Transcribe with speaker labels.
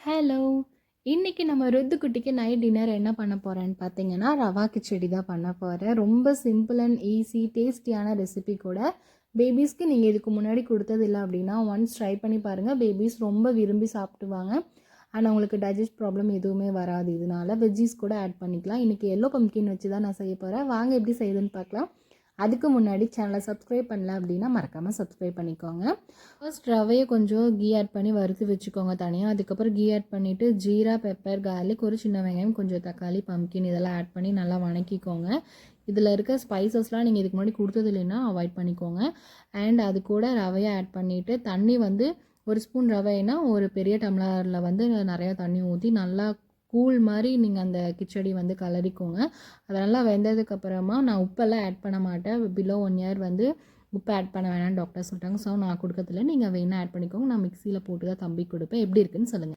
Speaker 1: Hello! இன்னைக்கு நம்ம ருத்துக்குட்டிக்கு night dinner என்ன பண்ண போறேன்னு பார்த்தீங்கன்னா, ரவா கிச்சடி தான் பண்ண போறேன். ரொம்ப சிம்பிள் அண்ட் ஈஸி டேஸ்டியான ரெசிபி கூட. பேபீஸ்க்கு நீங்க இதுக்கு முன்னாடி குடுத்ததில்ல அப்படின்னா, ஒன்ஸ் ட்ரை பண்ணி பாருங்க. பேபீஸ் ரொம்ப விரும்பி சாப்பிடுவாங்க. அண்ட் அவங்களுக்கு டைஜஸ்ட் ப்ராப்ளம் எதுவுமே வராது இதனால. வெஜ்ஜீஸ் கூட ஆட் பண்ணிக்கலாம். இன்னைக்கு எல்லோ பம்ப்கின் வச்சு தான் நான் செய்ய போறேன். வாங்க எப்படி செய்யுதுன்னு பார்க்கலாம். அதுக்கு முன்னாடி சேனலை சப்ஸ்கிரைப் பண்ணல அப்படின்னா மறக்காமல் சப்ஸ்கிரைப் பண்ணிக்கோங்க. ஃபர்ஸ்ட் ரவையை கொஞ்சம் கீ ஆட் பண்ணி வறுத்து வச்சுக்கோங்க தனியாக. அதுக்கப்புறம் கீ ஆட் பண்ணிவிட்டு ஜீரா, பெப்பர், கார்லிக், ஒரு சின்ன வெங்காயம், கொஞ்சம் தக்காளி, பம்ப்கின் இதெல்லாம் ஆட் பண்ணி நல்லா வணக்கிக்கோங்க. இதில் இருக்க ஸ்பைசஸ்லாம் நீங்கள் இதுக்கு முன்னாடி கொடுத்தது இல்லைன்னா அவாய்ட் பண்ணிக்கோங்க. அண்ட் அது கூட ரவையை ஆட் பண்ணிவிட்டு தண்ணி வந்து ஒரு ஸ்பூன் ரவைனா ஒரு பெரிய டம்ளரில் வந்து நிறையா தண்ணி ஊற்றி நல்லா கூழ் மாதிரி நீங்கள் அந்த கிச்சடி வந்து கலரிக்கோங்க. அது நல்லா வெந்ததுக்கப்புறமா நான் உப்பெல்லாம் ஆட் பண்ண மாட்டேன். பிலோ 1 இயர் வந்து உப்பு ஆட் பண்ண வேணாம்னு டாக்டர் சொல்லிட்டாங்க. ஸோ நான் கொடுக்கறதில்ல. நீங்கள் வேணால் ஆட் பண்ணிக்கோங்க. நான் மிக்சியில் போட்டு தான் தம்பிக்கு கொடுப்பேன். எப்படி இருக்குன்னு சொல்லுங்கள்.